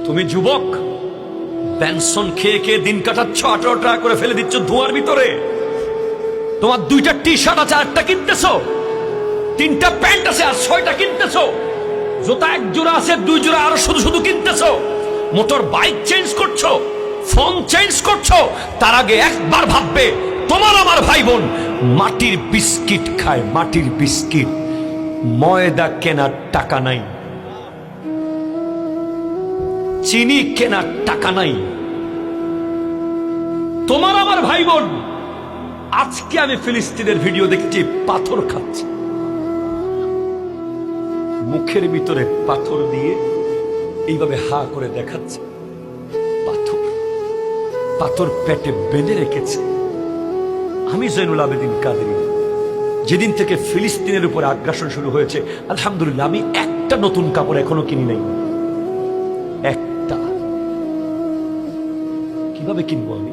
তুমি যুবক, বেনসন খেয়ে খেয়ে দিন কাটাচ্ছ, 18 টাকা করে ফেলে দিচ্ছ ধোয়ার ভিতরে। তোমার 2টা টি শার্ট আছে, 8টা কিনতেছো, 3টা প্যান্ট আছে আর 6টা কিনতেছো, জুতা 1 জোড়া আছে, 2 জোড়া আরো শুধু শুধু কিনতেছো, মোটর বাইক চেঞ্জ করছো, ফোন চেঞ্জ করছো। তার আগে একবার ভাববে তোমার আমার ভাই বোন মাটির বিস্কিট খায়, মাটির বিস্কিট। ময়দা কেনার টাকা নাই, চিনি কেনার টাকা নাই। তোমার আমার ভাই বোন, আজকে আমি ফিলিস্তিনের ভিডিও দেখেছি, পাথর খাচ্ছে, মুখের ভিতরে পাথর দিয়ে এইভাবে হা করে দেখাচ্ছে, পাথর পাথর পেটে বেঁধে রেখেছে। আমি জৈনুল আবেদিন কাদেরী, যেদিন থেকে ফিলিস্তিনের উপর আগ্রাসন শুরু হয়েছে, আলহামদুলিল্লাহ আমি একটা নতুন কাপড় এখনো কিনি নাই, একটা। কিভাবে কিনবো আমি?